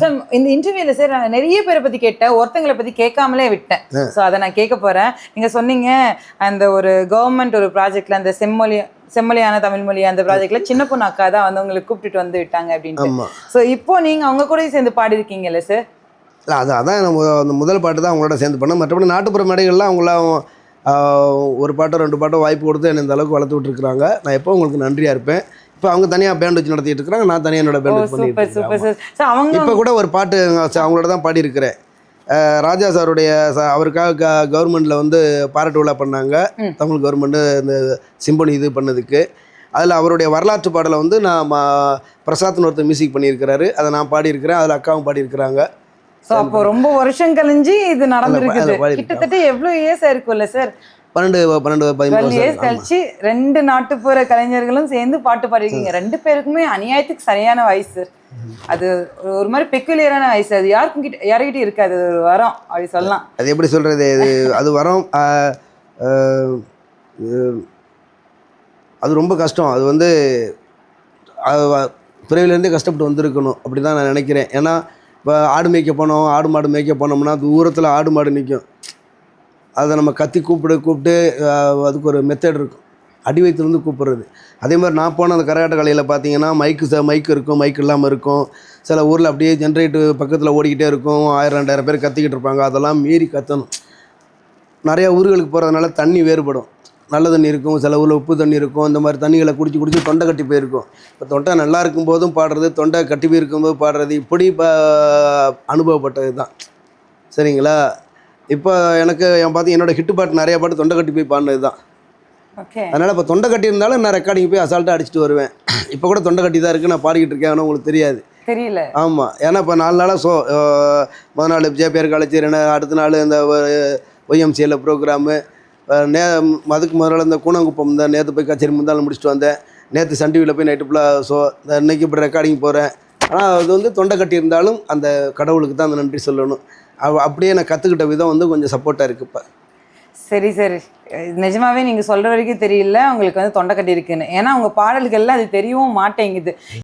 Sir இந்த இன்டர்வியூல sir நான் நிறைய பேரை பத்தி கேட்டேன், ஒருத்தங்களை பத்தி கேட்காமலே விட்டேன். ஸோ அதை நான் கேட்க போறேன். நீங்க சொன்னீங்க அந்த ஒரு கவர்மெண்ட் ஒரு ப்ராஜெக்ட்ல அந்த செம்மொழியான தமிழ் மொழி அந்த ப்ராஜெக்ட்ல சின்ன பொண்ணு அக்கா தான் வந்து உங்களுக்கு கூப்பிட்டுட்டு வந்து விட்டாங்க அப்படின்ட்டு. ஸோ இப்போ நீங்க அவங்க கூட சேர்ந்து பாடி இருக்கீங்கல்ல சார்? இல்லை அதான் அந்த முதல் பாட்டு தான் அவங்களோட சேர்ந்து பண்ணேன். மற்றபடி நாட்டுப்புற மேடைகள்லாம் அவங்களாம் ஒரு பாட்டோ 2 பாட்டோ வாய்ப்பு கொடுத்து என்னை இந்த அளவுக்கு வளர்த்து விட்டுருக்குறாங்க. நான் எப்போ உங்களுக்கு நன்றியாக இருப்பேன். இப்போ அவங்க தனியாக பேண்ட் வச்சு நடத்திட்டு இருக்காங்க, நான் தனியாக என்னோட பேண்ட் வச்சு பண்ணிட்டு இப்போ கூட ஒரு பாட்டு அவங்களோட தான் பாடியிருக்கிறேன். ராஜா சாருடைய அவருக்காக கவர்மெண்ட்டில் வந்து பாராட்டு விழா பண்ணாங்க, தமிழ் கவர்மெண்ட்டு இந்த சிம்பனி இது பண்ணதுக்கு. அதில் அவருடைய வரலாற்று பாடலை வந்து நான் பிரசாத்னு ஒருத்தர் மியூசிக் பண்ணியிருக்கிறாரு, அதை நான் பாடியிருக்கிறேன், அதில் அக்காவும் பாடியிருக்கிறாங்க. ஸோ அப்போ ரொம்ப வருஷம் கழிஞ்சு இது நடந்திருக்குது. கிட்டத்தட்ட எவ்வளோ இயர்ஸ் இருக்கும்ல சார்? 12 இயர்ஸ் கழிச்சு 2 நாட்டுப்புற கலைஞர்களும் சேர்ந்து பாட்டு பாடிருக்கீங்க. 2 பேருக்குமே அநியாயத்துக்கு சரியான வயசு. அது ஒரு மாதிரி பெக்குலியரான வயசு. அது யாருக்கிட்ட இருக்காது, அது ஒரு வரம் அப்படி சொல்லலாம். அது எப்படி சொல்கிறது, அது வரம். அது ரொம்ப கஷ்டம். அது வந்து பிறவிலேருந்தே கஷ்டப்பட்டு வந்திருக்கணும் அப்படி தான் நான் நினைக்கிறேன். ஏன்னா இப்போ ஆடு மேய்க்க போனோம், ஆடு மாடு மேய்க்க போனோம்னா தூரத்தில் ஆடு மாடு நிற்கும், அதை நம்ம கத்தி கூப்பிட்டு அதுக்கு ஒரு மெத்தட் இருக்கும், அடி வைத்துலேருந்து கூப்பிட்றது. அதே மாதிரி நான் போன அந்த கரகாட்ட கலையில் பார்த்தீங்கன்னா மைக்கு இருக்கும், மைக்கு இல்லாமல் இருக்கும். சில ஊரில் அப்படியே ஜென்ரேட்டு பக்கத்தில் ஓடிக்கிட்டே இருக்கும், 1000-2000 பேர் கத்திக்கிட்டு இருப்பாங்க. அதெல்லாம் மீறி கத்தணும். நிறையா ஊர்களுக்கு போகிறதுனால தண்ணி வேறுபடும். நல்ல தண்ணி இருக்கும், சில ஊரில் உப்பு தண்ணி இருக்கும். இந்த மாதிரி தண்ணிகளை குடிச்சு தொண்டை கட்டி போயிருக்கும். இப்போ தொண்டை நல்லா இருக்கும் போதும் பாடுறது, தொண்டை கட்டி போயிருக்கும்போது பாடுறது, இப்படி அனுபவப்பட்டது தான். சரிங்களா? இப்போ எனக்கு என்னோடய ஹிட்டு பாட்டு நிறையா பாட்டு தொண்டை கட்டி போய் பாடினது தான். அதனால் இப்போ தொண்டை கட்டி இருந்தாலும் நான் ரெக்கார்டிங் போய் அசால்ட்டாக அடிச்சுட்டு வருவேன். இப்போ கூட தொண்டை கட்டி தான் இருக்குது, நான் பாடிக்கிட்டு இருக்கேன். ஆனால் உங்களுக்கு தெரியல. ஆமாம், ஏன்னா இப்போ 4 நாளாக முதல் நாள் ஜேபிஆர் காலேஜ், அடுத்த நாள் இந்த ஒய்எம்சியில் ப்ரோக்ராமு, அதுக்கு முதல்ல இந்த கூனங்குப்பம் தான் நேற்று போய் கச்சேரி முந்தாலும் முடிச்சுட்டு வந்தேன். நேற்று சன் டிவியில் போய் நைட்டு ஃபுல்லாக இன்றைக்கி இப்படி ரெக்கார்டிங் போகிறேன். ஆனால் அது வந்து தொண்டை கட்டி இருந்தாலும் அந்த கடவுளுக்கு தான் அந்த நன்றி சொல்லணும். அப்படியே நான் கற்றுக்கிட்ட விதம் வந்து கொஞ்சம் சப்போர்ட்டாக இருக்குது இப்போ. சரி சரி, நிஜமாவே நீங்கள் சொல்கிற வரைக்கும் தெரியல உங்களுக்கு வந்து தொண்டை கட்டி இருக்குன்னு. ஏன்னா உங்கள் பாடல்கள்ல அது தெரியவும் மாட்டேங்குது.